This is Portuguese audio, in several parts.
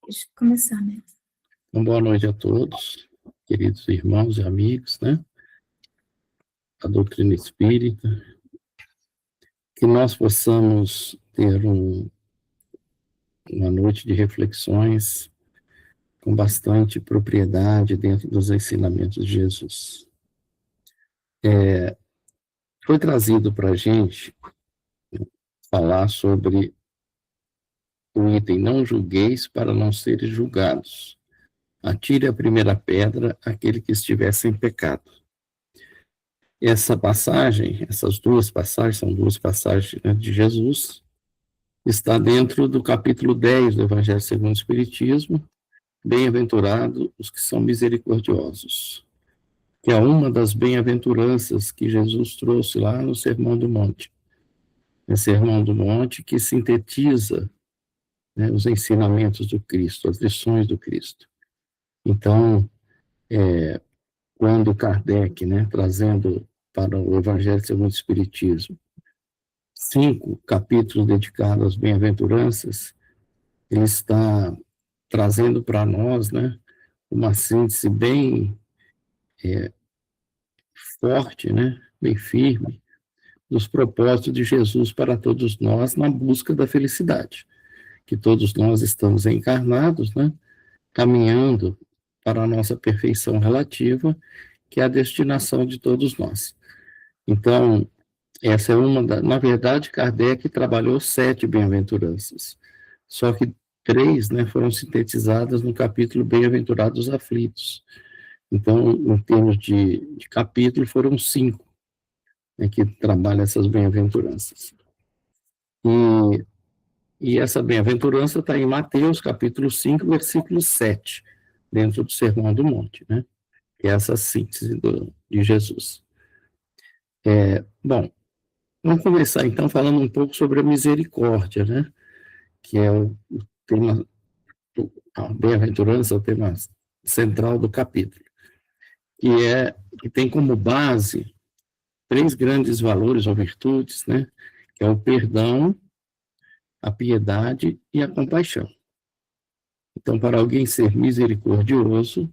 Deixa eu começar, né? Então, boa noite a todos, queridos irmãos e amigos, né? A doutrina espírita, que nós possamos ter uma noite de reflexões com bastante propriedade dentro dos ensinamentos de Jesus. Foi trazido para a gente falar sobre o item não julgueis para não seres julgados. Atire a primeira pedra aquele que estiver sem pecado. Essa passagem, essas duas passagens, são duas passagens, né, de Jesus, está dentro do capítulo 10 do Evangelho segundo o Espiritismo, bem-aventurados os que são misericordiosos, que é uma das bem-aventuranças que Jesus trouxe lá no Sermão do Monte. É o Sermão do Monte que sintetiza, né, os ensinamentos do Cristo, as lições do Cristo. Então, quando Kardec, né, trazendo para o Evangelho segundo o Espiritismo 5 capítulos dedicados às bem-aventuranças, ele está trazendo para nós, né, uma síntese bem forte, né, bem firme, dos propósitos de Jesus para todos nós na busca da felicidade, que todos nós estamos encarnados, né, caminhando para a nossa perfeição relativa, que é a destinação de todos nós. Então, essa é na verdade, Kardec trabalhou 7 bem-aventuranças, só que 3, né, foram sintetizadas no capítulo Bem-aventurados aflitos. Então, em termos de capítulo, foram 5, né, que trabalham essas bem-aventuranças. E essa bem-aventurança está em Mateus, capítulo 5, versículo 7, dentro do Sermão do Monte, né, que é essa síntese de Jesus. Bom, vamos começar, então, falando um pouco sobre a misericórdia, né, que é o tema, a bem-aventurança, o tema central do capítulo, que tem como base 3 grandes valores ou virtudes, né, que é o perdão, a piedade e a compaixão. Então, para alguém ser misericordioso,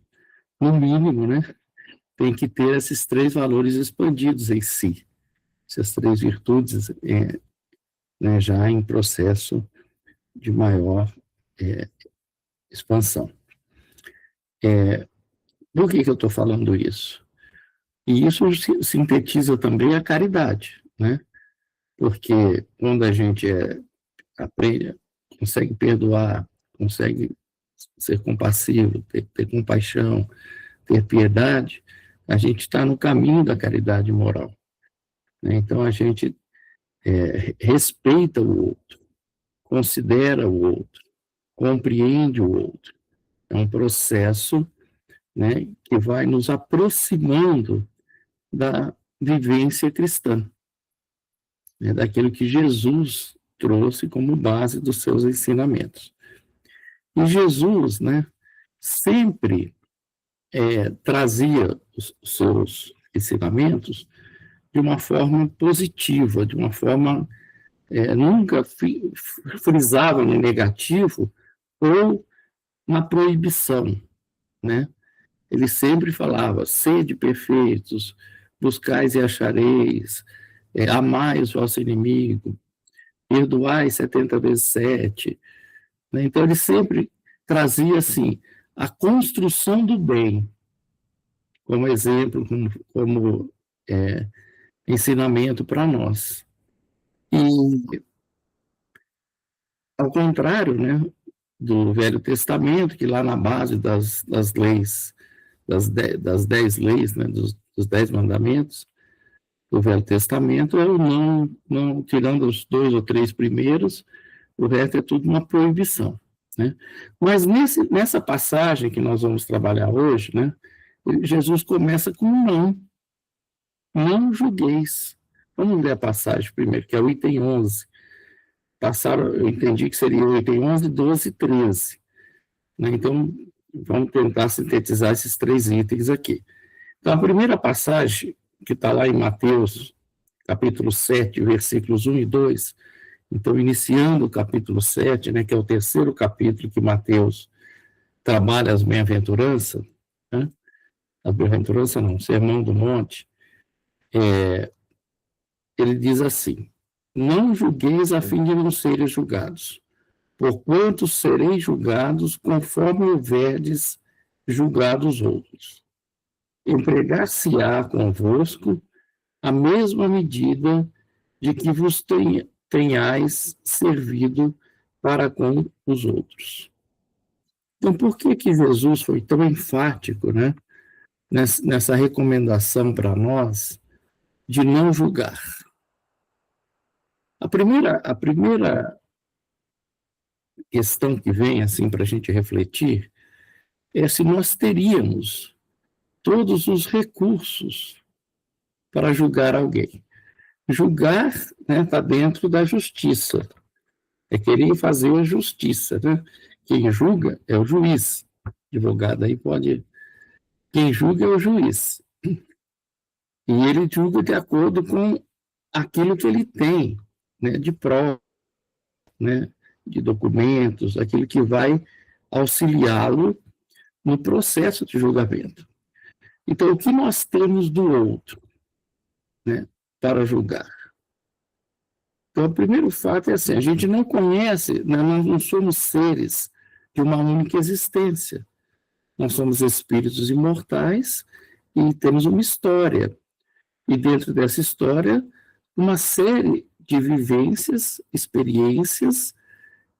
no mínimo, né, tem que ter esses 3 valores expandidos em si, essas 3 virtudes, né, já em processo de maior expansão. Por que eu estou falando isso? E isso sintetiza também a caridade, né? Porque quando a gente aprende, consegue perdoar, consegue ser compassivo, ter compaixão, ter piedade, a gente está no caminho da caridade moral, né? Então, a gente respeita o outro, considera o outro, compreende o outro. É um processo, né, que vai nos aproximando da vivência cristã, né, daquilo que Jesus trouxe como base dos seus ensinamentos. E Jesus, né, sempre trazia os seus ensinamentos de uma forma positiva, de uma forma, nunca frisava no negativo ou na proibição, né? Ele sempre falava, sede perfeitos, buscais e achareis, amai o vosso inimigo, perdoai 70 vezes 7. Né? Então, ele sempre trazia, assim, a construção do bem, como exemplo, como ensinamento para nós. E, ao contrário, né, do Velho Testamento, que lá na base das leis, das 10 leis, né, dos 10 mandamentos do Velho Testamento, eu não tirando os 2 ou 3 primeiros, o resto é tudo uma proibição, né? Mas nessa passagem que nós vamos trabalhar hoje, né, Jesus começa com um não julgueis. Vamos ler a passagem primeiro, que é o item 11. Eu entendi que seria o item 11, 12 e 13. Né? Então, vamos tentar sintetizar esses 3 itens aqui. Então, a primeira passagem, que está lá em Mateus, capítulo 7, versículos 1 e 2, então, iniciando o capítulo 7, né, que é o terceiro capítulo que Mateus trabalha as bem-aventuranças, né? A bem-aventurança não, o Sermão do Monte, ele diz assim: não julgueis a fim de não serem julgados, porquanto sereis julgados conforme houverdes julgado os outros. Empregar-se-á convosco a mesma medida de que vos tenhais servido para com os outros. Então, por que que Jesus foi tão enfático, né, nessa recomendação para nós de não julgar? A primeira questão que vem assim para a gente refletir é se nós teríamos todos os recursos para julgar alguém. Julgar, né, está dentro da justiça. É querer fazer a justiça, né? Quem julga é o juiz. Advogado aí pode. Quem julga é o juiz. E ele julga de acordo com aquilo que ele tem, né, de prova, né, de documentos, aquilo que vai auxiliá-lo no processo de julgamento. Então, o que nós temos do outro, né, para julgar? Então, o primeiro fato é assim: a gente não conhece, né, nós não somos seres de uma única existência. Nós somos espíritos imortais e temos uma história. E dentro dessa história, uma série de vivências, experiências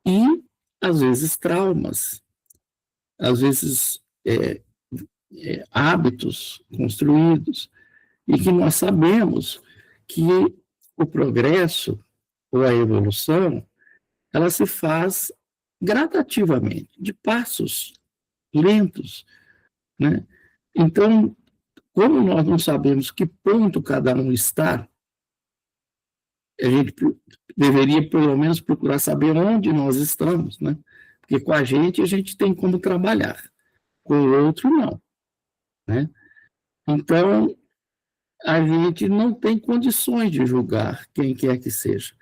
e, às vezes, traumas, às vezes, hábitos construídos, e que nós sabemos que o progresso ou a evolução, ela se faz gradativamente, de passos lentos, né? Então, como nós não sabemos que ponto cada um está, a gente deveria, pelo menos, procurar saber onde nós estamos, né? Porque com a gente tem como trabalhar, com o outro, não, né? Então, a gente não tem condições de julgar quem quer que seja.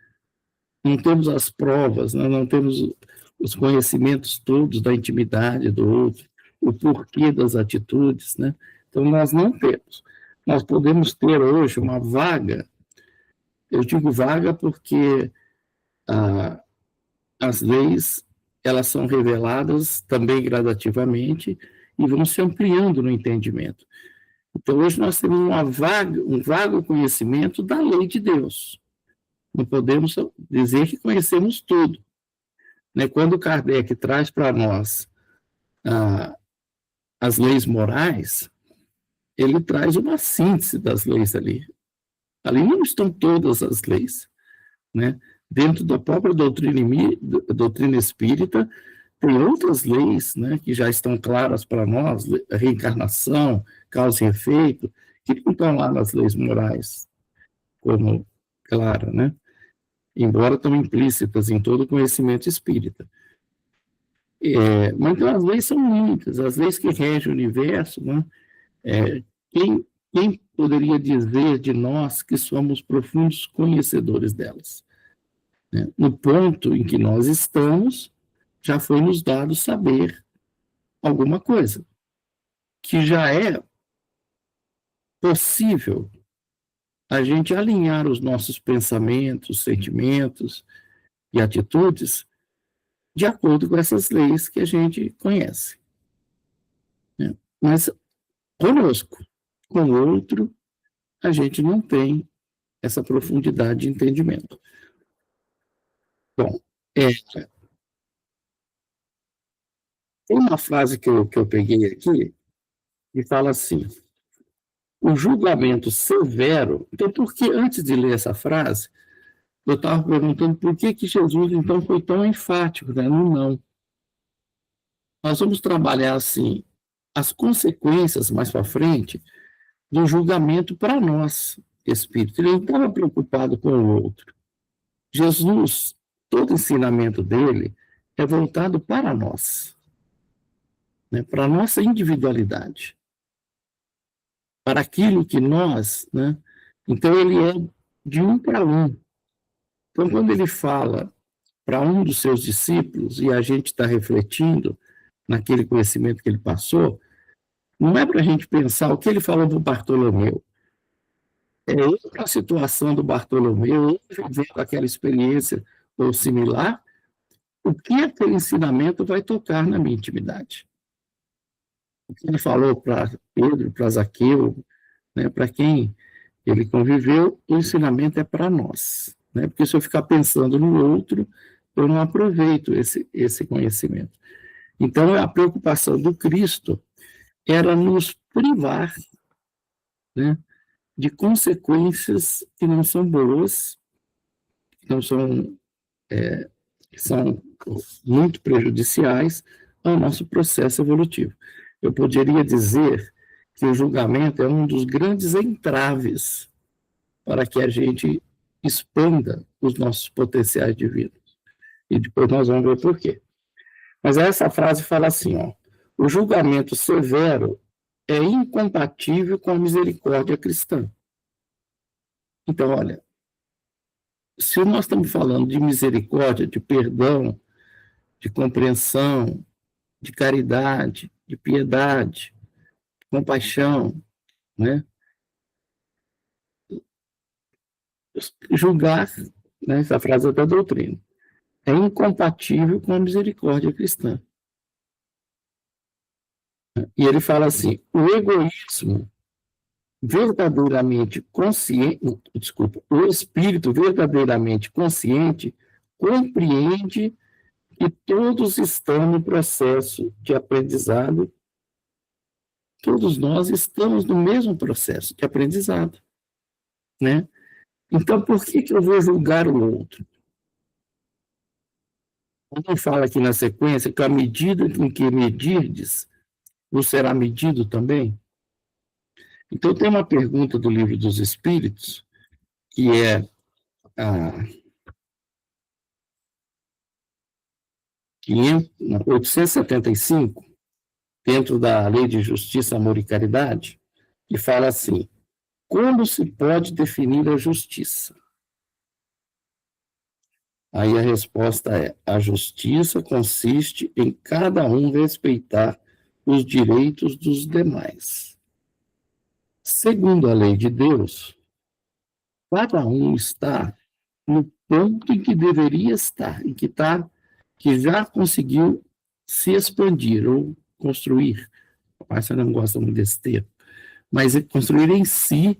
Não temos as provas, né? Não temos os conhecimentos todos da intimidade do outro, o porquê das atitudes, né? Então, nós não temos. Nós podemos ter hoje uma vaga, eu digo vaga porque as leis, elas são reveladas também gradativamente e vão se ampliando no entendimento. Então, hoje nós temos um vago conhecimento da lei de Deus. Não podemos dizer que conhecemos tudo, né? Quando Kardec traz para nós as leis morais, ele traz uma síntese das leis ali. Ali não estão todas as leis, né? Dentro da própria doutrina espírita, tem outras leis, né, que já estão claras para nós, reencarnação, causa e efeito, que não estão lá nas leis morais, como clara, né? Embora estão implícitas em todo o conhecimento espírita. Mas então, as leis são muitas, as leis que regem o universo, né? Quem poderia dizer de nós que somos profundos conhecedores delas? Né? No ponto em que nós estamos, já foi nos dado saber alguma coisa, que já é possível a gente alinhar os nossos pensamentos, sentimentos e atitudes de acordo com essas leis que a gente conhece. Né? Mas conosco, com o outro, a gente não tem essa profundidade de entendimento. Bom, tem uma frase que eu peguei aqui e fala assim: o julgamento severo. Então, porque antes de ler essa frase, eu estava perguntando por que Jesus, então, foi tão enfático, né? Não. Nós vamos trabalhar, assim, as consequências mais para frente do julgamento para nós, espírito. Ele não estava preocupado com o outro. Jesus, todo o ensinamento dele é voltado para nós, né? Para a nossa individualidade, para aquilo que nós, né? Então, ele é de um para um. Então, quando ele fala para um dos seus discípulos, e a gente está refletindo naquele conhecimento que ele passou, não é para a gente pensar o que ele falou para o Bartolomeu. É outra situação do Bartolomeu, ele vivendo aquela experiência ou similar, o que aquele ensinamento vai tocar na minha intimidade. O que ele falou para Pedro, para Zaqueu, né, para quem ele conviveu, o ensinamento é para nós. Né? Porque se eu ficar pensando no outro, eu não aproveito esse conhecimento. Então, a preocupação do Cristo era nos privar, né, de consequências que não são boas, que não são, que são muito prejudiciais ao nosso processo evolutivo. Eu poderia dizer que o julgamento é um dos grandes entraves para que a gente expanda os nossos potenciais divinos. E depois nós vamos ver por quê. Mas essa frase fala assim, ó, o julgamento severo é incompatível com a misericórdia cristã. Então, olha, se nós estamos falando de misericórdia, de perdão, de compreensão, de caridade, de piedade, de compaixão, né? Julgar, né, essa frase é da doutrina, é incompatível com a misericórdia cristã. E ele fala assim, o egoísmo verdadeiramente consciente, desculpa, o espírito verdadeiramente consciente compreende que todos estão no processo de aprendizado, todos nós estamos no mesmo processo de aprendizado, né? Então, por que eu vou julgar o outro? Ele fala aqui na sequência que a medida em que medirdes, vos será medido também. Então, tem uma pergunta do Livro dos Espíritos, que é a 875, dentro da Lei de Justiça, Amor e Caridade, que fala assim, como se pode definir a justiça? Aí a resposta é, a justiça consiste em cada um respeitar os direitos dos demais. Segundo a lei de Deus, cada um está no ponto em que deveria estar, em que está, que já conseguiu se expandir ou construir. Mas você não gosta muito desse termo, mas é construir em si,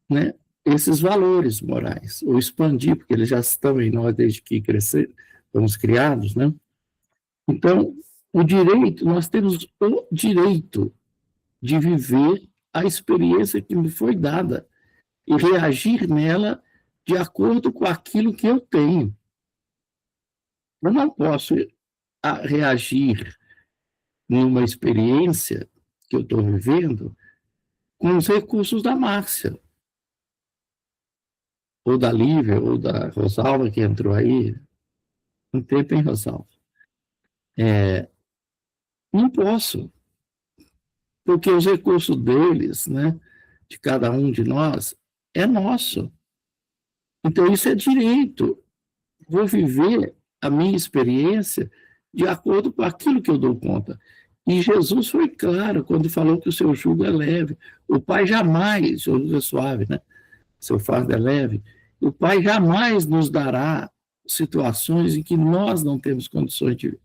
né, esses valores morais, ou expandir, porque eles já estão em nós desde que crescer, fomos criados, né? Então, o direito, nós temos o direito de viver a experiência que me foi dada e reagir nela de acordo com aquilo que eu tenho. Eu não posso reagir numa experiência que eu estou vivendo com os recursos da Márcia, ou da Lívia, ou da Rosalva, que entrou aí. Um tempo, hein, Rosalva? Não posso, porque os recursos deles, né, de cada um de nós, é nosso. Então, isso é direito. Vou viver a minha experiência de acordo com aquilo que eu dou conta. E Jesus foi claro quando falou que o seu jugo é leve. O Pai jamais, seu jugo é suave, né? Seu fardo é leve. O Pai jamais nos dará situações em que nós não temos condições de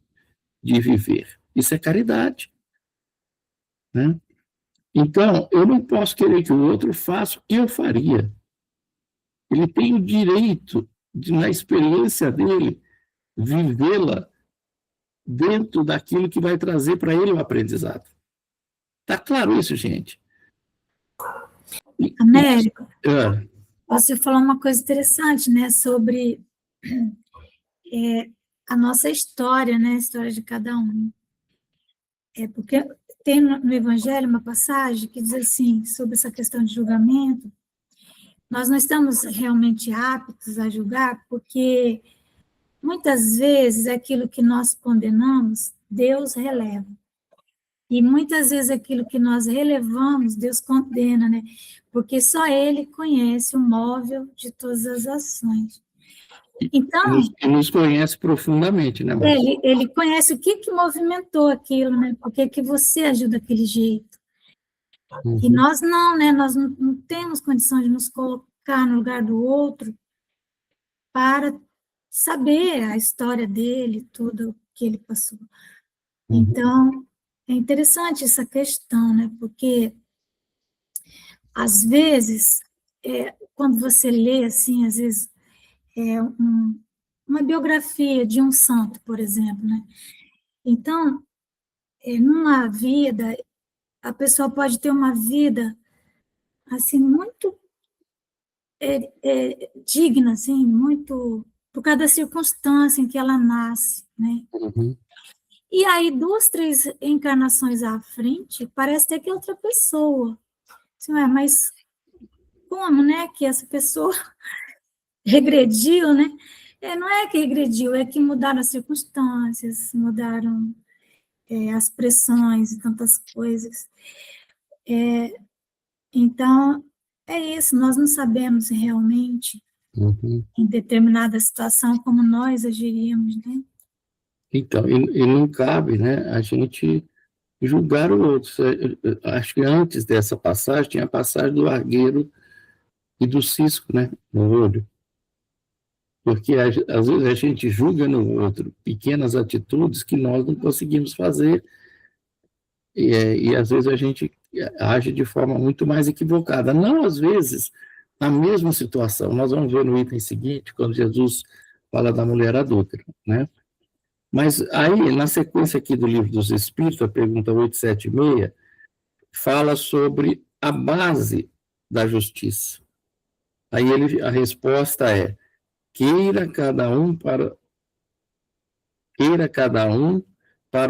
viver. Isso é caridade, né? Então, eu não posso querer que o outro faça o que eu faria. Ele tem o direito de, na experiência dele, vivê-la dentro daquilo que vai trazer para ele o aprendizado. Está claro isso, gente? Américo, você falou uma coisa interessante, né, sobre a nossa história, né, a história de cada um. Porque tem no Evangelho uma passagem que diz assim, sobre essa questão de julgamento, nós não estamos realmente aptos a julgar, porque muitas vezes aquilo que nós condenamos, Deus releva. E muitas vezes aquilo que nós relevamos, Deus condena, né? Porque só Ele conhece o móvel de todas as ações. Então, E nos conhece profundamente, né, Márcia? ele conhece o que movimentou aquilo, né? Por que você agiu daquele jeito? E Uhum, nós não, né? Nós não temos condição de nos colocar no lugar do outro para saber a história dele, tudo que ele passou. uhum, Então, é interessante essa questão, né? Porque, às vezes, quando você lê, assim, às vezes, uma biografia de um santo, por exemplo, né? Então, numa vida, a pessoa pode ter uma vida, assim, muito digna, assim, muito por causa da circunstância em que ela nasce, né? uhum. E aí, 2, 3 encarnações à frente, parece até que é outra pessoa. Assim, mas como, né, que essa pessoa regrediu, né? Não é que regrediu, é que mudaram as circunstâncias, mudaram as pressões e tantas coisas. Então, é isso, nós não sabemos realmente, Uhum. em determinada situação, como nós agiríamos, né? Então, e não cabe, né, a gente julgar o outro. Acho que antes dessa passagem, tinha a passagem do argueiro e do cisco, né, no olho. Porque, às vezes, a gente julga no outro pequenas atitudes que nós não conseguimos fazer, e às vezes a gente age de forma muito mais equivocada. Não, às vezes, na mesma situação. Nós vamos ver no item seguinte, quando Jesus fala da mulher adúltera, né? Mas aí, na sequência aqui do Livro dos Espíritos, a pergunta 876, fala sobre a base da justiça. Aí a resposta é: queira cada um para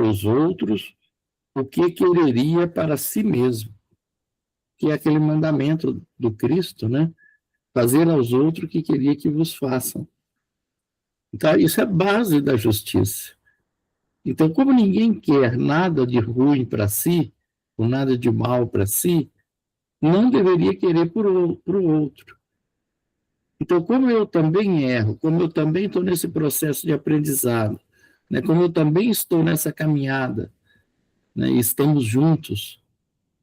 os outros o que quereria para si mesmo, que é aquele mandamento do Cristo, né? Fazer aos outros o que queria que vos façam. Então, isso é a base da justiça. Então, como ninguém quer nada de ruim para si, ou nada de mal para si, não deveria querer para o outro. Então, como eu também erro, como eu também estou nesse processo de aprendizado, né, como eu também estou nessa caminhada, né, e estamos juntos,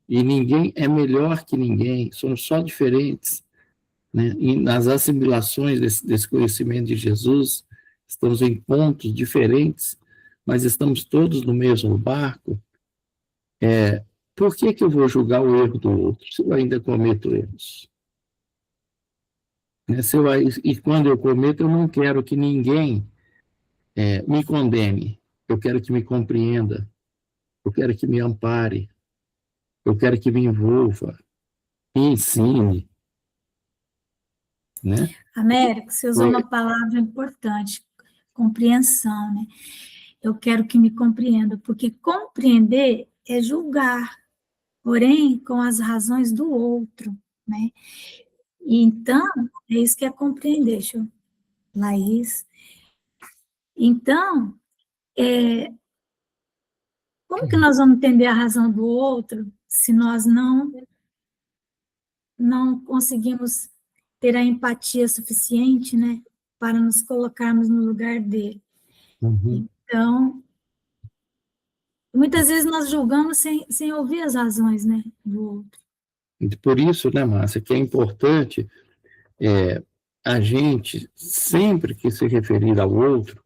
e ninguém é melhor que ninguém, somos só diferentes, né, e nas assimilações desse conhecimento de Jesus, estamos em pontos diferentes, mas estamos todos no mesmo barco. Por que eu vou julgar o erro do outro se eu ainda cometo erros? Né? E quando eu cometo, eu não quero que ninguém me condene, eu quero que me compreenda, eu quero que me ampare, eu quero que me envolva, me ensine, né? Américo, você usou uma palavra importante, compreensão, né? Eu quero que me compreenda, porque compreender é julgar, porém com as razões do outro, né? E então, é isso que é compreender, Laís. Então, como que nós vamos entender a razão do outro se nós não conseguimos ter a empatia suficiente, né, para nos colocarmos no lugar dele? Uhum. Então, muitas vezes nós julgamos sem ouvir as razões, né, do outro. E por isso, né, Márcia, que é importante a gente, sempre que se referir ao outro,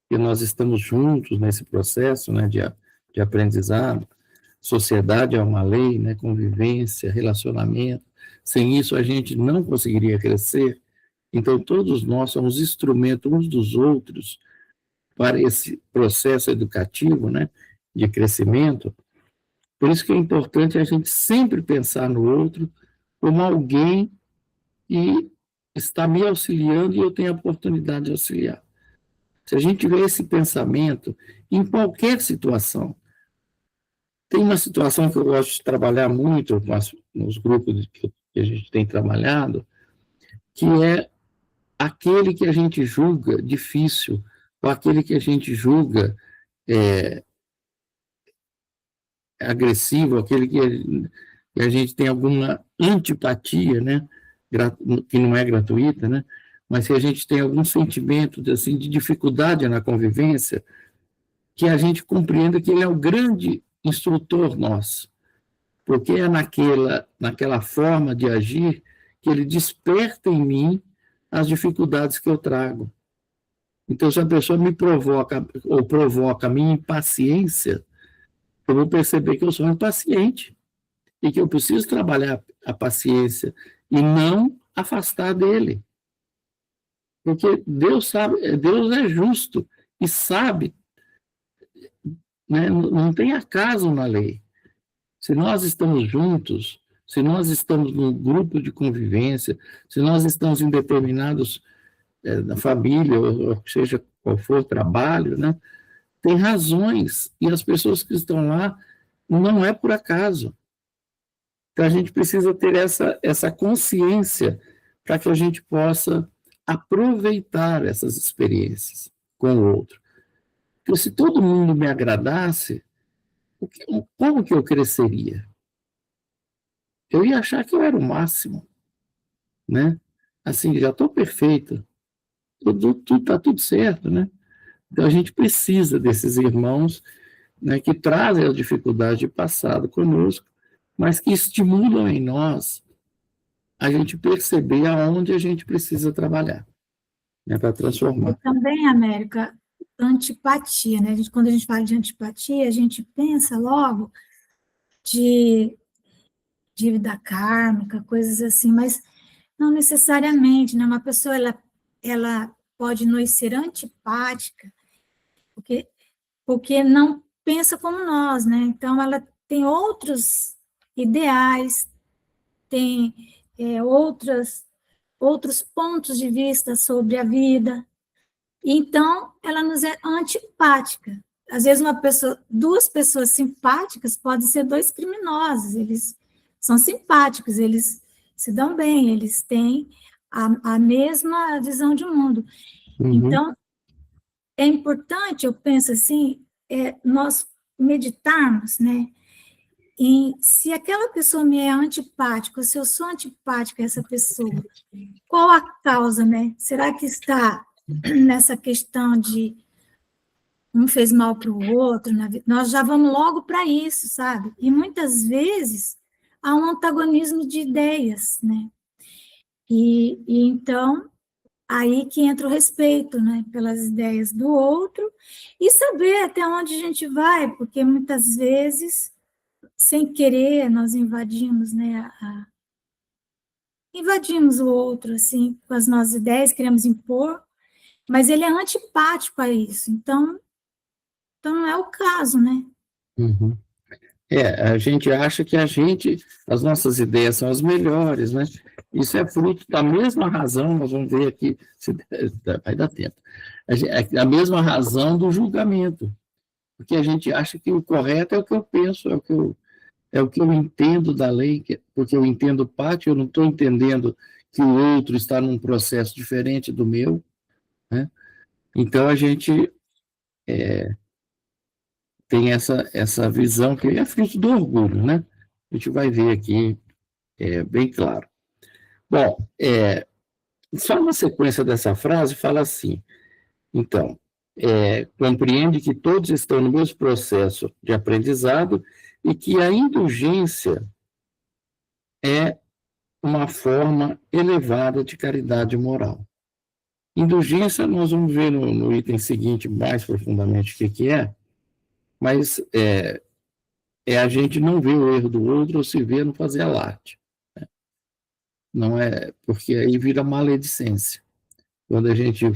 que nós estamos juntos nesse processo, né, de aprendizado, sociedade é uma lei, né, convivência, relacionamento, sem isso a gente não conseguiria crescer. Então, todos nós somos instrumentos uns dos outros para esse processo educativo, né, de crescimento. Por isso que é importante a gente sempre pensar no outro como alguém que está me auxiliando e eu tenho a oportunidade de auxiliar. Se a gente tiver esse pensamento em qualquer situação, tem uma situação que eu gosto de trabalhar muito nos grupos que a gente tem trabalhado, que é aquele que a gente julga difícil, ou aquele que a gente julga é, agressivo, aquele que a gente tem alguma antipatia, né, que não é gratuita, né, mas se a gente tem algum sentimento assim, de dificuldade na convivência, que a gente compreenda que ele é o grande instrutor nosso, porque é naquela forma de agir que ele desperta em mim as dificuldades que eu trago. Então, se a pessoa me provoca ou provoca a minha impaciência, eu vou perceber que eu sou impaciente e que eu preciso trabalhar a paciência e não afastar dele. Porque Deus sabe, Deus é justo e sabe, né? Não tem acaso na lei. Se nós estamos juntos, se nós estamos num grupo de convivência, se nós estamos em determinados na família, ou seja qual for o trabalho, né? Tem razões, e as pessoas que estão lá não é por acaso. Então, a gente precisa ter essa consciência para que a gente possa aproveitar essas experiências com o outro. Porque se todo mundo me agradasse, como que eu cresceria? Eu ia achar que eu era o máximo, né? Assim, já estou perfeito, tá tudo certo, né? Então, a gente precisa desses irmãos, né, que trazem as dificuldades de passado conosco, mas que estimulam em nós a gente perceber aonde a gente precisa trabalhar, né, para transformar. E também, América, antipatia, né? Quando a gente fala de antipatia, a gente pensa logo de dívida kármica, coisas assim, mas não necessariamente, né? Uma pessoa, ela pode nos ser antipática, porque não pensa como nós, né? Então, ela tem outros ideais, tem outros pontos de vista sobre a vida. Então, ela nos é antipática. Às vezes, duas pessoas simpáticas podem ser dois criminosos. Eles são simpáticos, eles se dão bem, eles têm a mesma visão de mundo. Uhum. Então, é importante, eu penso assim, nós meditarmos, né? Se aquela pessoa me é antipática, ou se eu sou antipática a essa pessoa, qual a causa, né? Será que está nessa questão de um fez mal para o outro? Nós já vamos logo para isso, sabe? E muitas vezes há um antagonismo de ideias, né? E então, aí que entra o respeito, né? Pelas ideias do outro e saber até onde a gente vai, porque muitas vezes sem querer, nós invadimos, né, invadimos o outro, assim, com as nossas ideias, queremos impor, mas ele é antipático a isso, então não é o caso, né? Uhum. A gente acha que as nossas ideias são as melhores, né? Isso é fruto da mesma razão, nós vamos ver aqui, vai dar tempo, a mesma razão do julgamento, porque a gente acha que o correto é o que eu penso, é o que eu entendo da lei, porque eu entendo parte, eu não estou entendendo que o outro está num processo diferente do meu, né? Então, a gente tem essa visão que é fruto do orgulho, né? A gente vai ver aqui bem claro. Bom, só na sequência dessa frase fala assim, então, compreende que todos estão no mesmo processo de aprendizado e que a indulgência é uma forma elevada de caridade moral. Indulgência, nós vamos ver no item seguinte mais profundamente o que é, mas a gente não ver o erro do outro ou se ver no fazer alarde. Né? Não é, porque aí vira maledicência. Quando a gente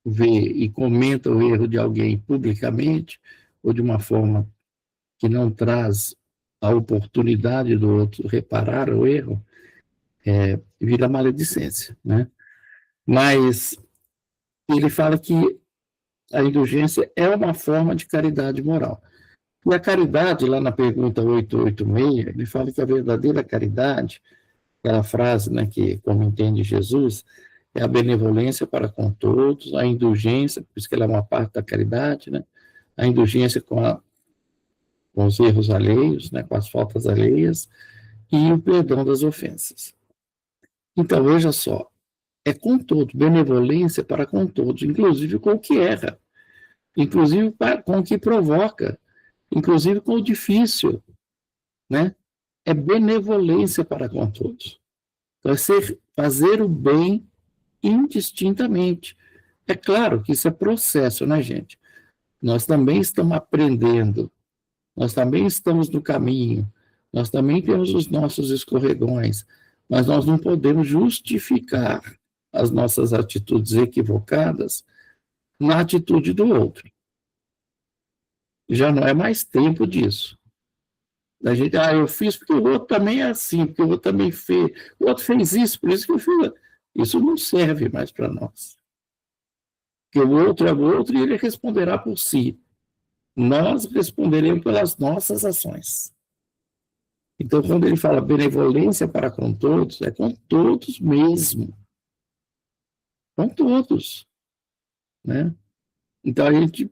vê e comenta o erro de alguém publicamente, ou de uma forma que não traz a oportunidade do outro reparar o erro, vira maledicência, né? Mas ele fala que a indulgência é uma forma de caridade moral. E a caridade, lá na pergunta 886, ele fala que a verdadeira caridade, aquela frase, né, que, como entende Jesus, é a benevolência para com todos, a indulgência, por isso que ela é uma parte da caridade, né, a indulgência com os erros alheios, né, com as faltas alheias, e o perdão das ofensas. Então, veja só, é com todos, benevolência para com todos, inclusive com o que erra, inclusive com o que provoca, inclusive com o difícil, né? É benevolência para com todos. Então, é fazer o bem indistintamente. É claro que isso é processo, né, gente? Nós também estamos aprendendo, nós também estamos no caminho, nós também temos os nossos escorregões, mas nós não podemos justificar as nossas atitudes equivocadas na atitude do outro. Já não é mais tempo disso. A gente, eu fiz porque o outro também é assim, porque o outro também fez, o outro fez isso, por isso que eu fiz. Isso não serve mais para nós. Porque o outro é o outro e ele responderá por si. Nós responderemos pelas nossas ações. Então, quando ele fala benevolência para com todos, é com todos mesmo. Com todos. Né? Então, a gente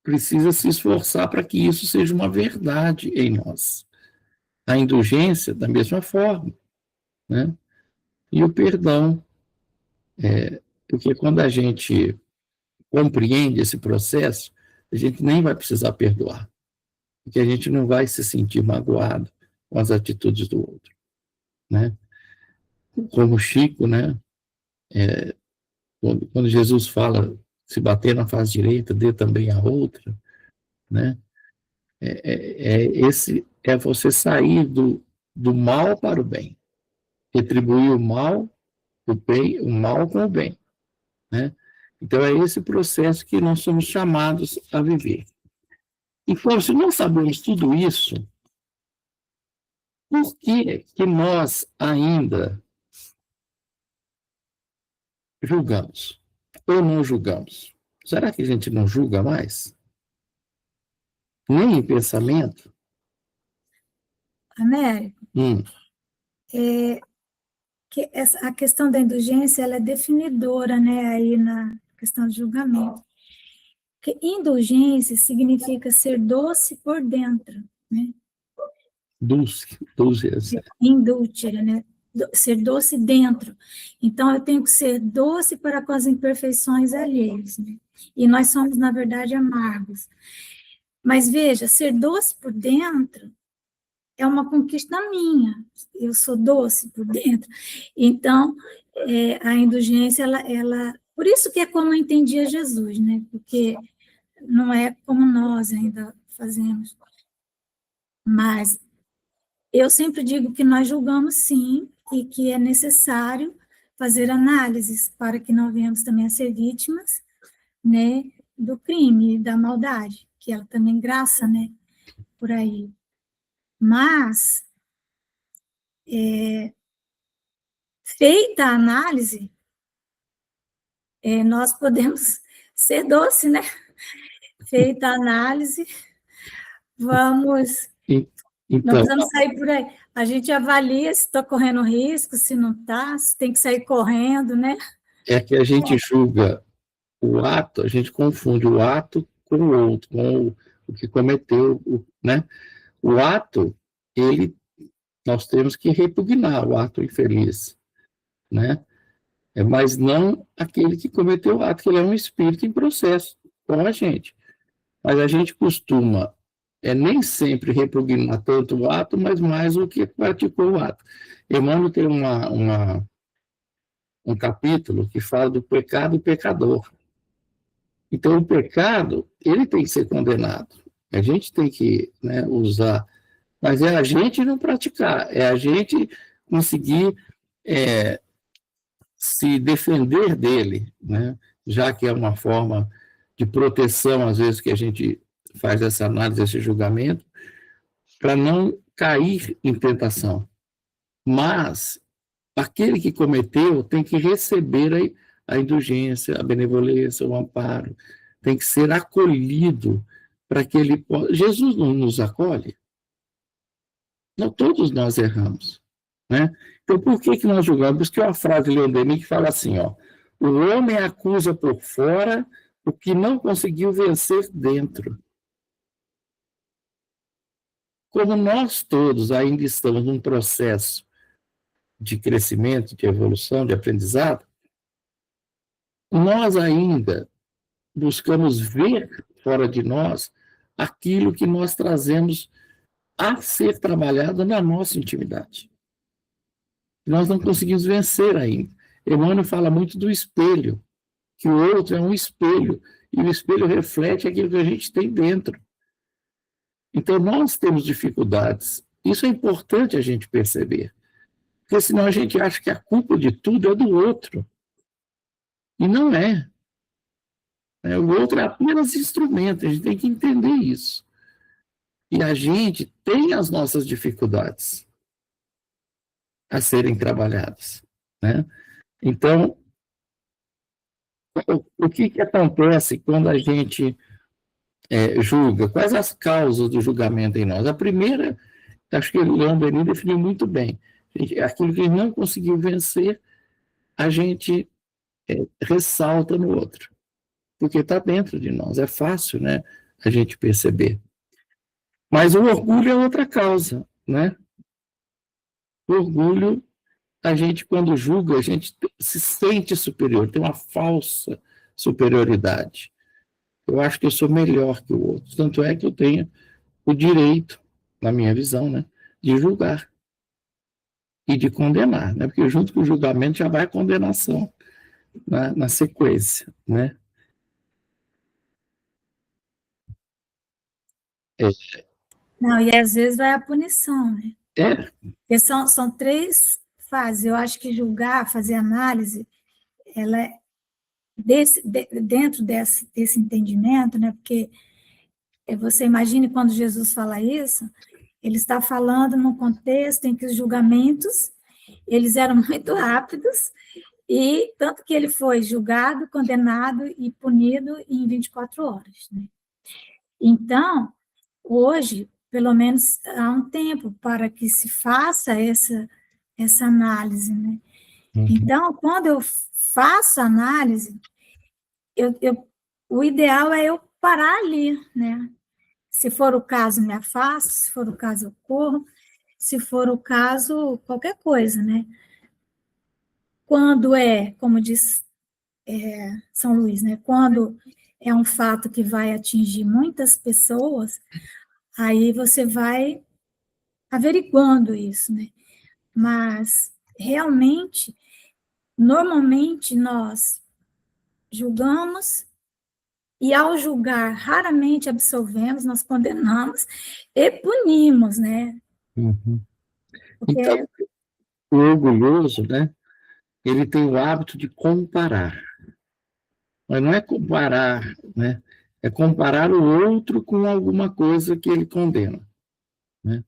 precisa se esforçar para que isso seja uma verdade em nós. A indulgência, da mesma forma. Né? E o perdão, porque quando a gente compreende esse processo, a gente nem vai precisar perdoar, porque a gente não vai se sentir magoado com as atitudes do outro, né? Como Chico, né? Quando Jesus fala, se bater na face direita, dê também a outra, né? Esse é você sair do mal para o bem, retribuir o mal, o bem, o mal com o bem, né? Então é esse processo que nós somos chamados a viver. E, se nós sabemos tudo isso, por que nós ainda julgamos? Ou não julgamos? Será que a gente não julga mais? Nem em pensamento? Américo, a questão da indulgência ela é definidora, né, aí na questão do julgamento. Porque indulgência significa ser doce por dentro, né? Dulce. Indultere, né? Ser doce dentro. Então, eu tenho que ser doce para com as imperfeições alheias, né? E nós somos, na verdade, amargos. Mas veja, ser doce por dentro é uma conquista minha. Eu sou doce por dentro. Então, a indulgência, ela... Por isso que é como eu entendia Jesus, né? Porque não é como nós ainda fazemos. Mas eu sempre digo que nós julgamos sim, e que é necessário fazer análises para que não venhamos também a ser vítimas, né, do crime, da maldade, que ela também graça, né, por aí. Mas, feita a análise, nós podemos ser doce, né? Feita a análise, vamos... Então, Nós vamos sair por aí. A gente avalia se está correndo risco, se não está, se tem que sair correndo, né? é que a gente julga o ato, a gente confunde o ato com o outro, com o que cometeu, né? O ato, nós temos que repugnar o ato infeliz, né? Mas não aquele que cometeu o ato, que ele é um espírito em processo com a gente. Mas a gente costuma nem sempre repugnar tanto o ato, mas mais o que praticou o ato. Emmanuel tem um capítulo que fala do pecado e pecador. Então, o pecado, ele tem que ser condenado. A gente tem que, né, usar, mas é a gente não praticar, é a gente conseguir se defender dele, né? Já que é uma forma de proteção, às vezes, que a gente faz essa análise, esse julgamento, para não cair em tentação. Mas aquele que cometeu tem que receber a indulgência, a benevolência, o amparo, tem que ser acolhido para que ele possa... Jesus não nos acolhe? Não, todos nós erramos, né? Então, por que nós julgamos? Por isso que é uma frase de Leon Denis que fala assim, ó, o homem acusa por fora o que não conseguiu vencer dentro. Como nós todos ainda estamos num processo de crescimento, de evolução, de aprendizado, nós ainda buscamos ver fora de nós aquilo que nós trazemos a ser trabalhado na nossa intimidade. Nós não conseguimos vencer ainda. Emmanuel fala muito do espelho, que o outro é um espelho, e o espelho reflete aquilo que a gente tem dentro. Então, nós temos dificuldades. Isso é importante a gente perceber, porque senão a gente acha que a culpa de tudo é do outro. E não é. O outro é apenas instrumento, a gente tem que entender isso. E a gente tem as nossas dificuldades a serem trabalhadas, né? Então, o que acontece quando a gente julga? Quais as causas do julgamento em nós? A primeira, acho que o Leon Denis definiu muito bem. Aquilo que não conseguiu vencer, a gente ressalta no outro, porque está dentro de nós. É fácil, né, a gente perceber. Mas o orgulho é outra causa, né? O orgulho, a gente, quando julga, a gente se sente superior, tem uma falsa superioridade. Eu acho que eu sou melhor que o outro. Tanto é que eu tenho o direito, na minha visão, né, de julgar e de condenar, né? Porque junto com o julgamento já vai a condenação na sequência, né? Não, e às vezes vai a punição, né? Porque são três fases. Eu acho que julgar, fazer análise, ela é dentro desse entendimento, né? Porque você imagine quando Jesus fala isso, ele está falando num contexto em que os julgamentos, eles eram muito rápidos, e tanto que ele foi julgado, condenado e punido em 24 horas, né? Então, hoje, pelo menos há um tempo para que se faça essa análise, né? Então, quando eu faço a análise, o ideal é eu parar ali, né? Se for o caso, me afasto, se for o caso, eu corro, se for o caso, qualquer coisa, né? Quando como diz São Luís, né? Quando é um fato que vai atingir muitas pessoas, aí você vai averiguando isso, né? Mas, realmente, normalmente nós julgamos e, ao julgar, raramente absolvemos, nós condenamos e punimos, né? Porque... Então, o orgulhoso, né, ele tem o hábito de comparar. Mas não é comparar, né? É comparar o outro com alguma coisa que ele condena, né?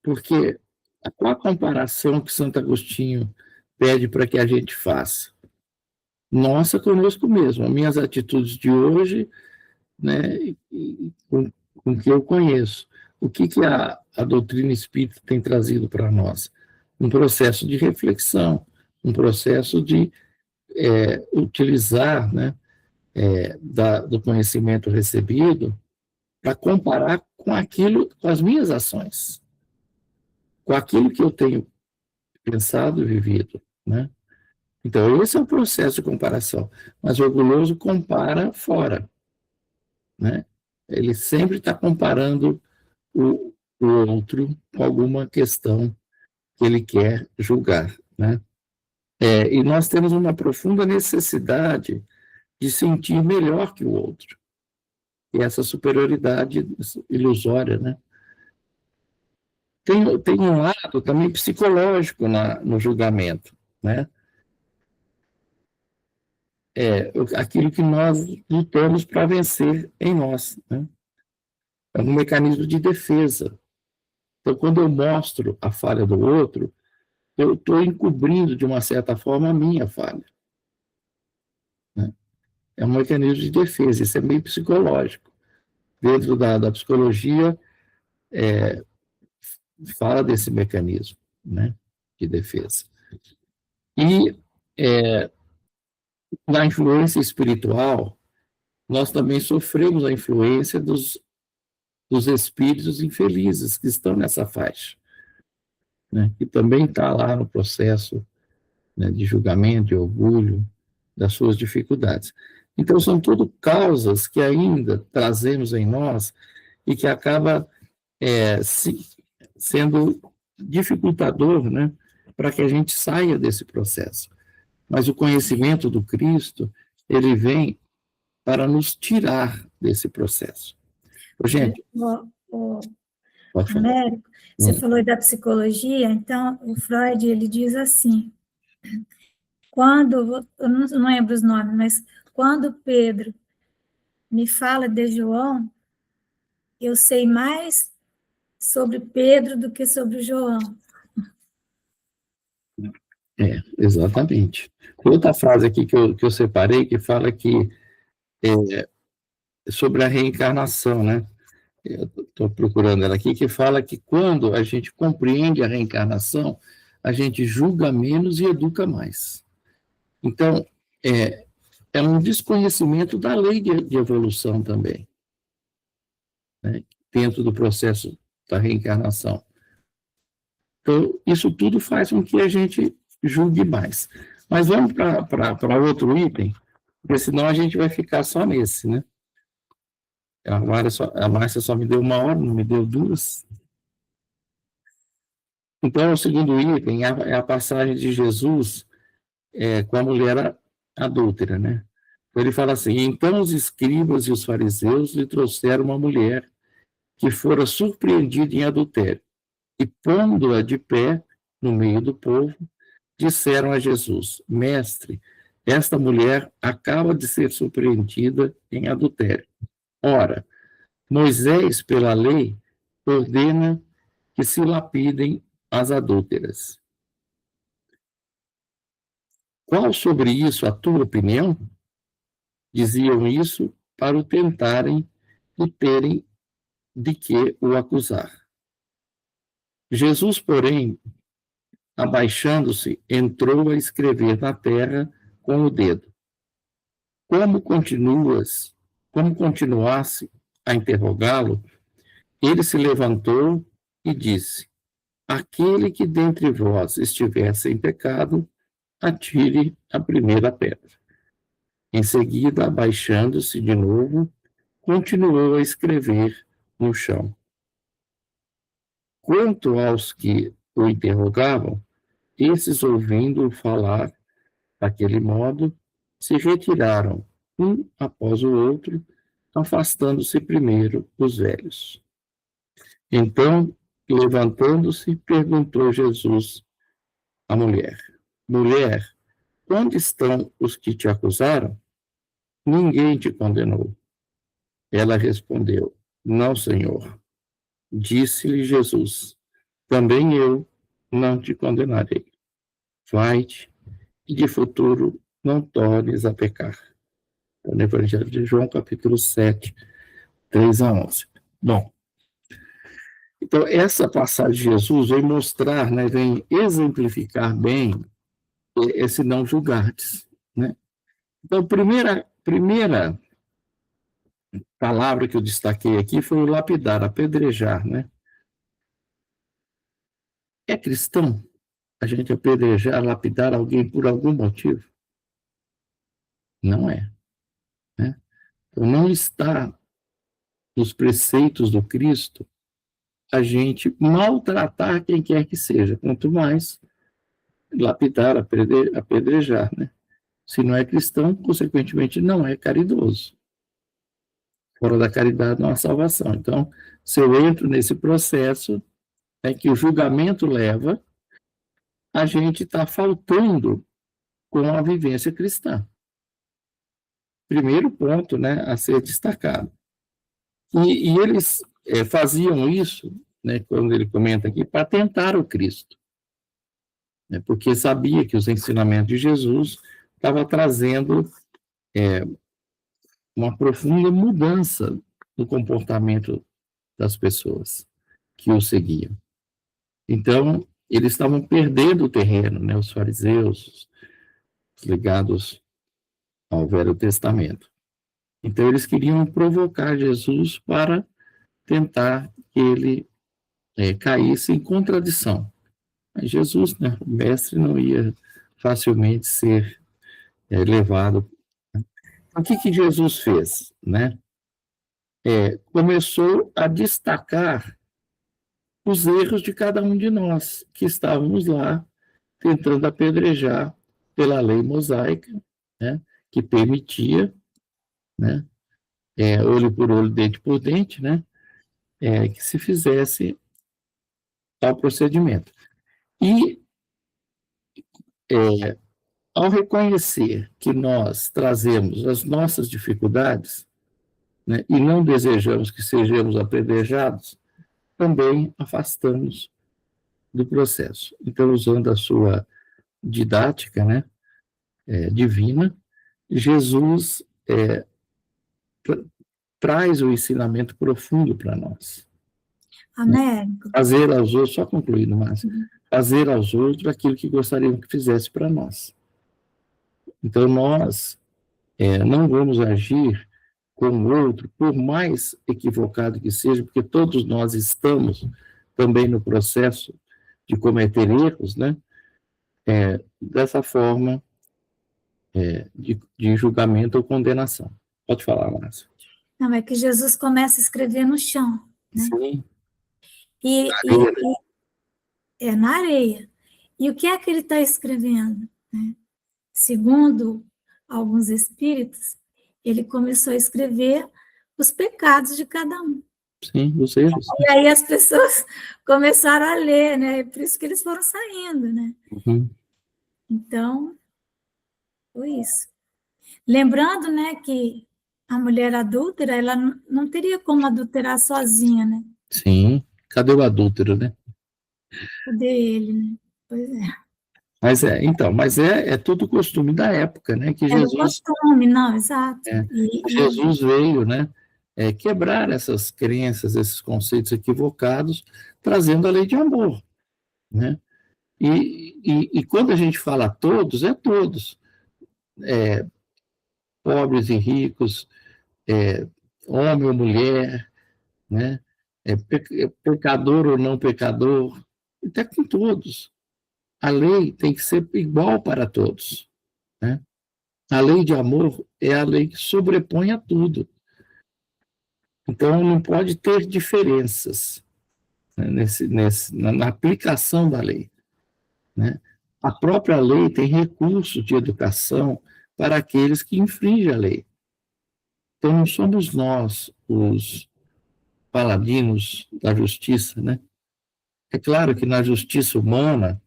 Porque qual a comparação que Santo Agostinho pede para que a gente faça? Nossa, conosco mesmo, as minhas atitudes de hoje, né, com o que eu conheço. O que a doutrina espírita tem trazido para nós? Um processo de reflexão, um processo de utilizar, né, do conhecimento recebido para comparar com aquilo, com as minhas ações, com aquilo que eu tenho pensado e vivido, né? Então, esse é o processo de comparação. Mas o orgulhoso compara fora, né? Ele sempre está comparando o outro com alguma questão que ele quer julgar, né? E nós temos uma profunda necessidade de sentir melhor que o outro. E essa superioridade ilusória, né? Tem um lado também psicológico no julgamento, né? Aquilo que nós lutamos para vencer em nós, né? É um mecanismo de defesa. Então, quando eu mostro a falha do outro, eu estou encobrindo, de uma certa forma, a minha falha, né? É um mecanismo de defesa, isso é meio psicológico. Dentro da psicologia, fala desse mecanismo, né, de defesa. E na influência espiritual, nós também sofremos a influência dos espíritos infelizes que estão nessa faixa, né, que também está lá no processo, né, de julgamento, de orgulho, das suas dificuldades. Então, são tudo causas que ainda trazemos em nós e que acaba sendo dificultador, né, para que a gente saia desse processo. Mas o conhecimento do Cristo, ele vem para nos tirar desse processo. Gente, pode falar. Américo, você falou da psicologia, então o Freud, ele diz assim, quando, eu não lembro os nomes, mas quando Pedro me fala de João, eu sei mais sobre Pedro do que sobre João. Exatamente. Outra frase aqui que eu separei, que fala que sobre a reencarnação, né? Eu estou procurando ela aqui, que fala que quando a gente compreende a reencarnação, a gente julga menos e educa mais. Então, é um desconhecimento da lei de evolução também, né? Dentro do processo da reencarnação. Então, isso tudo faz com que a gente julgue mais. Mas vamos para outro item, porque senão a gente vai ficar só nesse, né? A Márcia só me deu 1 hora, não me deu 2. Então, o segundo item é a passagem de Jesus com a mulher adúltera, né? Então, ele fala assim, então os escribas e os fariseus lhe trouxeram uma mulher que fora surpreendida em adultério, e pondo-a de pé no meio do povo, disseram a Jesus, mestre, esta mulher acaba de ser surpreendida em adultério. Ora, Moisés, pela lei, ordena que se lapidem as adúlteras. Qual sobre isso a tua opinião? Diziam isso para o tentarem e terem de que o acusar. Jesus, porém, abaixando-se, entrou a escrever na terra com o dedo. Como continuasse a interrogá-lo, ele se levantou e disse, aquele que dentre vós estiver sem pecado, atire a primeira pedra. Em seguida, abaixando-se de novo, continuou a escrever no chão. Quanto aos que o interrogavam, esses, ouvindo-o falar daquele modo, se retiraram, um após o outro, afastando-se primeiro os velhos. Então, levantando-se, perguntou Jesus à mulher, mulher, onde estão os que te acusaram? Ninguém te condenou. Ela respondeu, não, Senhor. Disse-lhe Jesus, também eu não te condenarei. Vai-te e de futuro não tornes a pecar. No Evangelho de João, capítulo 7, 3-11. Bom, então essa passagem de Jesus vem mostrar, né, vem exemplificar bem esse não julgardes, né? Então, a primeira palavra que eu destaquei aqui foi o lapidar, apedrejar, né? É cristão a gente apedrejar, lapidar alguém por algum motivo? Não é, né? Então, não está nos preceitos do Cristo a gente maltratar quem quer que seja, quanto mais lapidar, apedrejar, né? Se não é cristão, consequentemente não é caridoso. Fora da caridade não há salvação. Então, se eu entro nesse processo, que o julgamento leva, a gente está faltando com a vivência cristã. Primeiro ponto, né, a ser destacado. E eles faziam isso, né, quando ele comenta aqui, para tentar o Cristo. Né, porque sabia que os ensinamentos de Jesus estavam trazendo uma profunda mudança no comportamento das pessoas que o seguiam. Então, eles estavam perdendo o terreno, né, os fariseus, ligados ao Velho Testamento. Então, eles queriam provocar Jesus para tentar que ele caísse em contradição. Mas Jesus, né, o mestre, não ia facilmente ser levado. O que Jesus fez, né? Começou a destacar os erros de cada um de nós, que estávamos lá tentando apedrejar pela lei mosaica, né? Que permitia, né? Olho por olho, dente por dente, né? Que se fizesse tal procedimento. E, ao reconhecer que nós trazemos as nossas dificuldades, né, e não desejamos que sejamos apedrejados, também afastamos do processo. Então, usando a sua didática, né, divina, Jesus traz o ensinamento profundo para nós. Américo. Fazer aos outros, só concluindo, Márcia, fazer aos outros aquilo que gostariam que fizesse para nós. Então, nós não vamos agir com o outro, por mais equivocado que seja, porque todos nós estamos também no processo de cometer erros, né? Dessa forma de julgamento ou condenação. Pode falar, Márcia. Não, é que Jesus começa a escrever no chão, né? Sim. Na areia. E o que é que ele está escrevendo, né? Segundo alguns espíritos, ele começou a escrever os pecados de cada um. Sim, os erros. E aí as pessoas começaram a ler, né? Por isso que eles foram saindo, né? Uhum. Então, foi isso. Lembrando, né, que a mulher adúltera, ela não teria como adulterar sozinha, né? Sim. Cadê o adúltero, né? Cadê ele, né? Pois é. Mas é tudo costume da época, né? Que Era o Jesus, costume, não, exato. Jesus veio, né? Quebrar essas crenças, esses conceitos equivocados, trazendo a lei de amor, né? E quando a gente fala todos, é todos. Pobres e ricos, homem ou mulher, né? Pecador ou não pecador, até com todos. A lei tem que ser igual para todos, né? A lei de amor é a lei que sobrepõe a tudo. Então, não pode ter diferenças, né, na aplicação da lei, né? A própria lei tem recursos de educação para aqueles que infringem a lei. Então, não somos nós os paladinos da justiça, né? É claro que na justiça humana,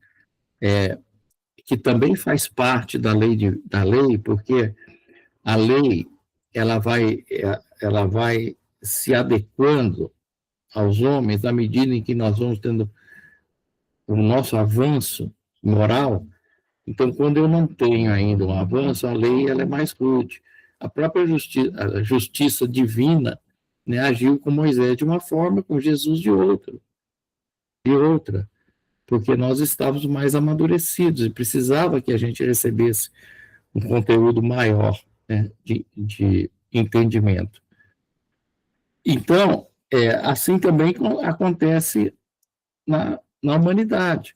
que também faz parte da lei, porque a lei ela vai se adequando aos homens à medida em que nós vamos tendo o nosso avanço moral. Então, quando eu não tenho ainda um avanço, a lei ela é mais rude. A própria a justiça divina, né, agiu com Moisés de uma forma, com Jesus de outra, porque nós estávamos mais amadurecidos e precisava que a gente recebesse um conteúdo maior, né, de entendimento. Então, assim também acontece na humanidade.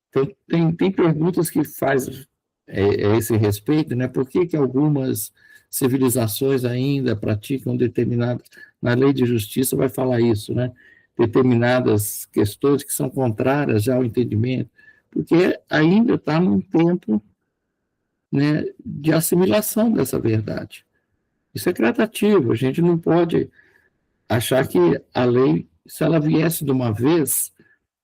Então, tem perguntas que faz esse respeito, né? Por que algumas civilizações ainda praticam determinadas... Na lei de justiça vai falar isso, né? Determinadas questões que são contrárias já ao entendimento, porque ainda está num tempo, né, de assimilação dessa verdade. Isso é gradativo, a gente não pode achar que a lei, se ela viesse de uma vez,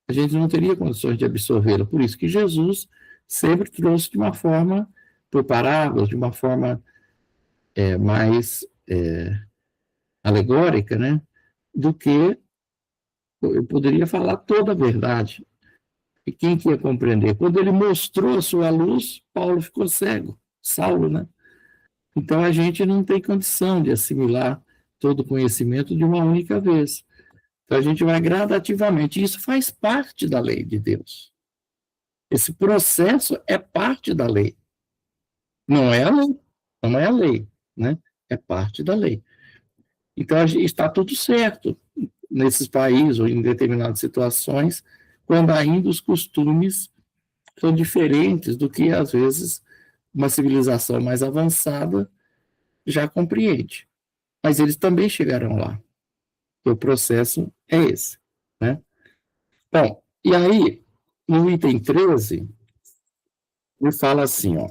a gente não teria condições de absorvê-la. Por isso que Jesus sempre trouxe de uma forma, por parábolas, de uma forma mais alegórica, né, do que eu poderia falar toda a verdade. E quem que ia compreender? Quando ele mostrou a sua luz, Paulo ficou cego, Saulo, né? Então, a gente não tem condição de assimilar todo o conhecimento de uma única vez. Então, a gente vai gradativamente. Isso faz parte da lei de Deus. Esse processo é parte da lei. Não é a lei. Não é a lei, né? É parte da lei. Então, está tudo certo nesses países ou em determinadas situações, quando ainda os costumes são diferentes do que, às vezes, uma civilização mais avançada já compreende. Mas eles também chegarão lá. O processo é esse, né? Bom, e aí, no item 13, ele fala assim, ó,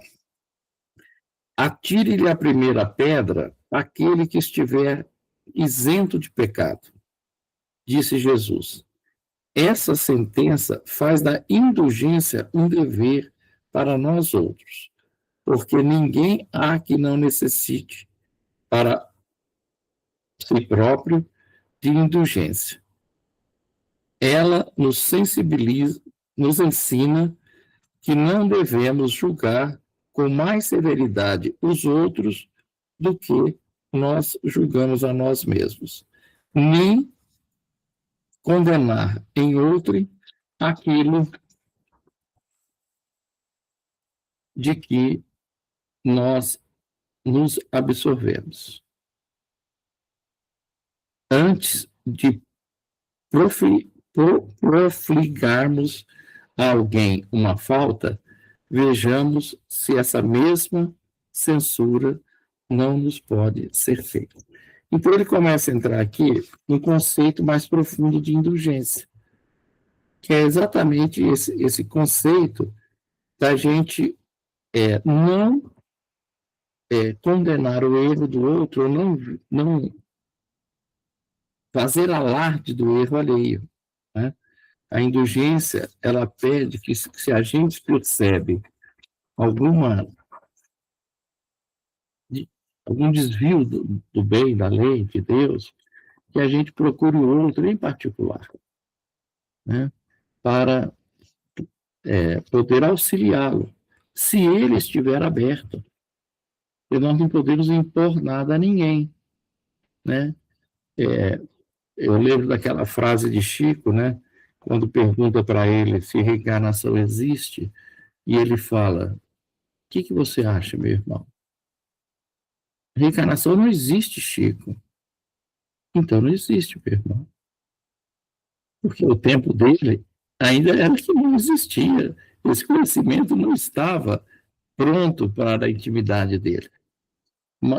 atire-lhe a primeira pedra aquele que estiver isento de pecado, disse Jesus. Essa sentença faz da indulgência um dever para nós outros, porque ninguém há que não necessite para si próprio de indulgência. Ela nos sensibiliza, nos ensina que não devemos julgar com mais severidade os outros do que nós julgamos a nós mesmos, nem condenar em outrem aquilo de que nós nos absorvemos. Antes de profligarmos a alguém uma falta, vejamos se essa mesma censura não nos pode ser feita. Então, ele começa a entrar aqui no conceito mais profundo de indulgência, que é exatamente esse conceito da gente não condenar o erro do outro, não fazer alarde do erro alheio, né? A indulgência, ela pede que se a gente percebe algum desvio do bem, da lei, de Deus, que a gente procure o outro em particular, né? Para poder auxiliá-lo, se ele estiver aberto. E nós não podemos impor nada a ninguém, né? Eu lembro daquela frase de Chico, né? Quando pergunta para ele se reencarnação existe, e ele fala: o que você acha, meu irmão? Reencarnação não existe, Chico. Então não existe, meu irmão. Porque o tempo dele ainda era que não existia. Esse conhecimento não estava pronto para a intimidade dele.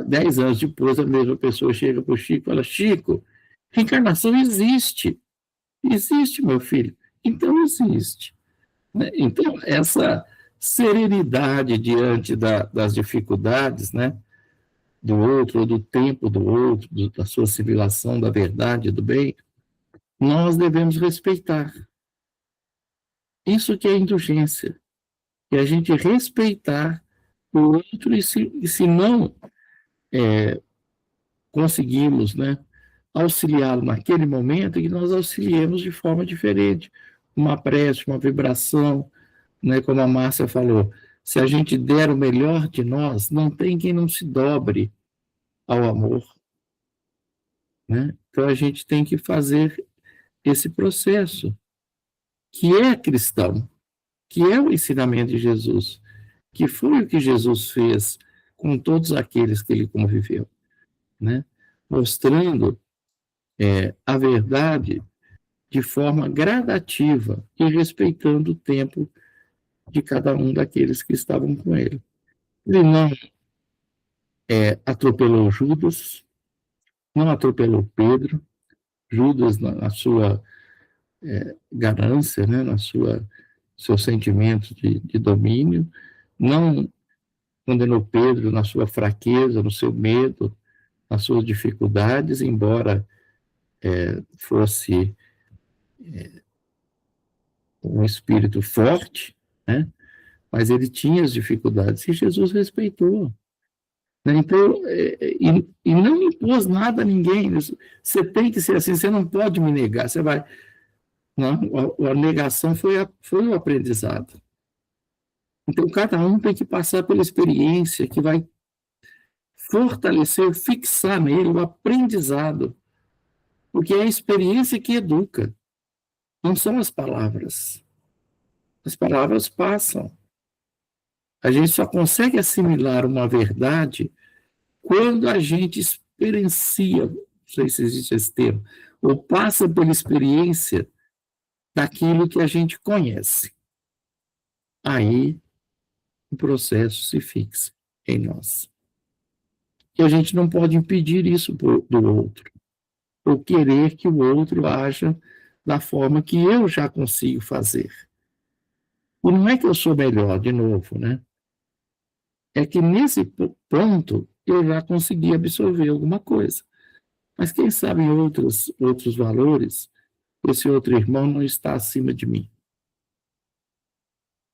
10 anos depois, a mesma pessoa chega para o Chico e fala: Chico, reencarnação existe. Existe, meu filho. Então existe. Né? Então, essa serenidade diante das dificuldades, né, do outro, ou do tempo do outro, da sua assimilação da verdade, do bem, nós devemos respeitar. Isso que é indulgência. É a gente respeitar o outro e se não conseguimos, né, auxiliá-lo naquele momento, que nós auxiliemos de forma diferente. Uma prece, uma vibração, né, como a Márcia falou, se a gente der o melhor de nós, não tem quem não se dobre ao amor, né? Então a gente tem que fazer esse processo, que é cristão, que é o ensinamento de Jesus, que foi o que Jesus fez com todos aqueles que ele conviveu, né? Mostrando a verdade de forma gradativa e respeitando o tempo de cada um daqueles que estavam com ele. Ele não atropelou Judas, não atropelou Pedro. Judas, na sua ganância, né, na seu sentimento de domínio, não condenou Pedro na sua fraqueza, no seu medo, nas suas dificuldades, embora fosse um espírito forte, né, mas ele tinha as dificuldades e Jesus respeitou. Né? Então, e não impôs nada a ninguém. Você tem que ser assim, você não pode me negar. Você vai. Não, a negação foi o aprendizado. Então, cada um tem que passar pela experiência que vai fortalecer, fixar nele o aprendizado. Porque é a experiência que educa, não são as palavras. As palavras passam. A gente só consegue assimilar uma verdade quando a gente experiencia, não sei se existe esse termo, ou passa pela experiência daquilo que a gente conhece. Aí o processo se fixe em nós. E a gente não pode impedir isso do outro, ou querer que o outro haja da forma que eu já consigo fazer. E não é que eu sou melhor, de novo, né? É que nesse ponto eu já consegui absorver alguma coisa. Mas quem sabe em outros valores, esse outro irmão não está acima de mim.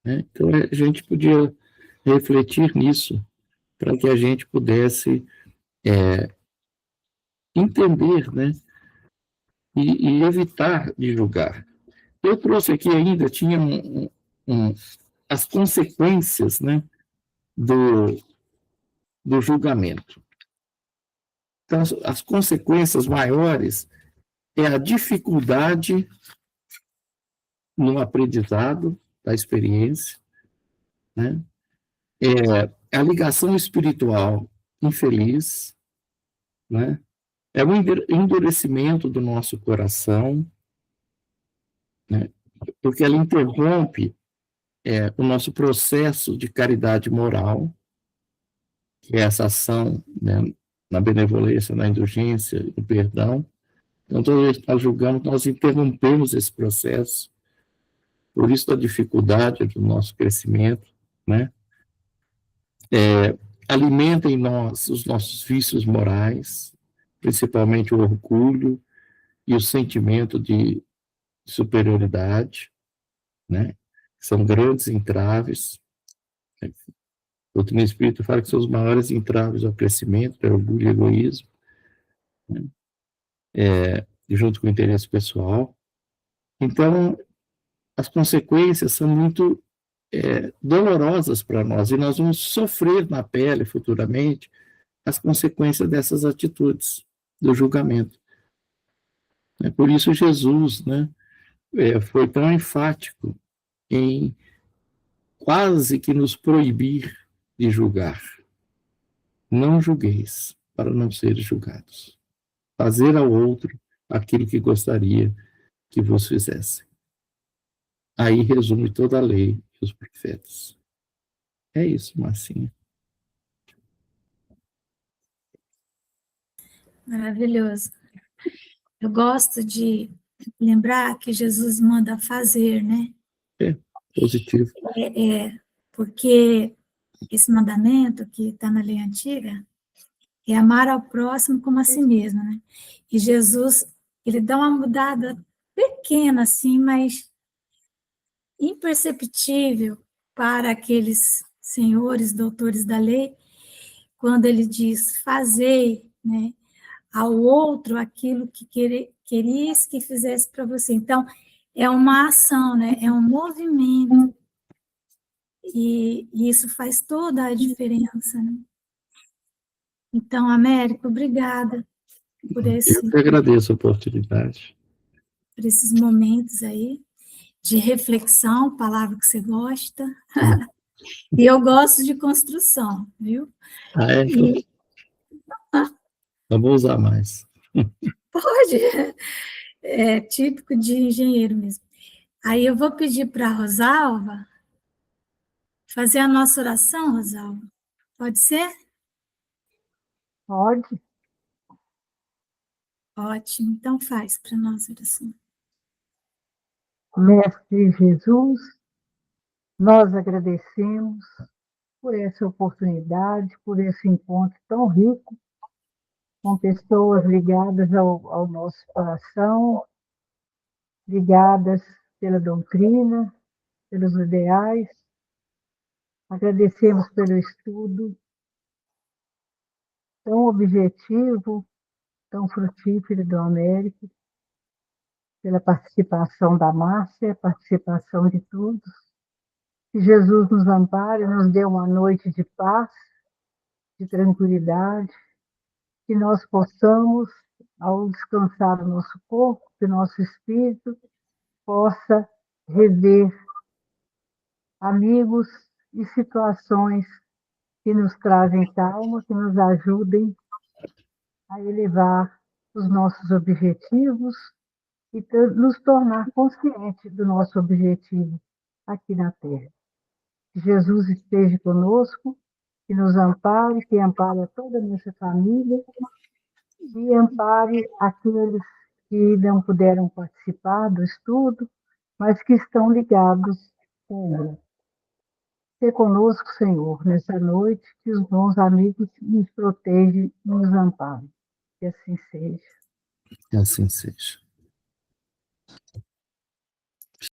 Né? Então a gente podia refletir nisso para que a gente pudesse entender, né? E evitar de julgar. Eu trouxe aqui ainda, tinha as consequências, né, do julgamento. Então, as consequências maiores é a dificuldade no aprendizado da experiência, né? É a ligação espiritual infeliz, né? É o endurecimento do nosso coração, né? Porque ela interrompe o nosso processo de caridade moral, que é essa ação, né, na benevolência, na indulgência, no perdão. Então, toda vez que nós julgamos, nós interrompemos esse processo, por isso a dificuldade do nosso crescimento, né? Alimenta em nós os nossos vícios morais, principalmente o orgulho e o sentimento de superioridade, né? São grandes entraves. O doutrina espírita fala que são os maiores entraves ao crescimento, é orgulho e egoísmo, né? Junto com o interesse pessoal. Então, as consequências são muito dolorosas para nós, e nós vamos sofrer na pele futuramente as consequências dessas atitudes, do julgamento. Por isso Jesus, né, foi tão enfático em quase que nos proibir de julgar. Não julgueis, para não seres julgados. Fazer ao outro aquilo que gostaria que vos fizessem. Aí resume toda a lei e os profetas. É isso, Marcinha. Maravilhoso. Eu gosto de lembrar que Jesus manda fazer, né? Positivo. Porque esse mandamento que está na lei antiga é amar ao próximo como a si mesmo, né? E Jesus, ele dá uma mudada pequena, assim, mas imperceptível para aqueles senhores, doutores da lei, quando ele diz, fazei, né, ao outro aquilo que querias que fizesse para você. Então, é uma ação, né? É um movimento. E isso faz toda a diferença, né? Então, Américo, obrigada por Eu que agradeço a oportunidade. por esses momentos aí de reflexão, palavra que você gosta. E eu gosto de construção, viu? E... Vamos usar mais. Pode, é típico de engenheiro mesmo. Aí eu vou pedir para a Rosalva fazer a nossa oração, Rosalva. Pode ser? Pode. Ótimo, então faz para a nossa oração. Mestre Jesus, nós agradecemos por essa oportunidade, por esse encontro tão rico, com pessoas ligadas ao nosso coração, ligadas pela doutrina, pelos ideais. Agradecemos pelo estudo tão objetivo, tão frutífero do Américo, pela participação da Márcia, participação de todos. Que Jesus nos ampare, nos dê uma noite de paz, de tranquilidade, que nós possamos, ao descansar o nosso corpo, que o nosso espírito possa rever amigos e situações que nos trazem calma, que nos ajudem a elevar os nossos objetivos e nos tornar conscientes do nosso objetivo aqui na Terra. Que Jesus esteja conosco, que nos ampare, que ampare toda a nossa família e ampare aqueles que não puderam participar do estudo, mas que estão ligados com ele. Se conosco, Senhor, nessa noite, que os bons amigos nos protejam e nos amparem. Que assim seja. Que assim seja.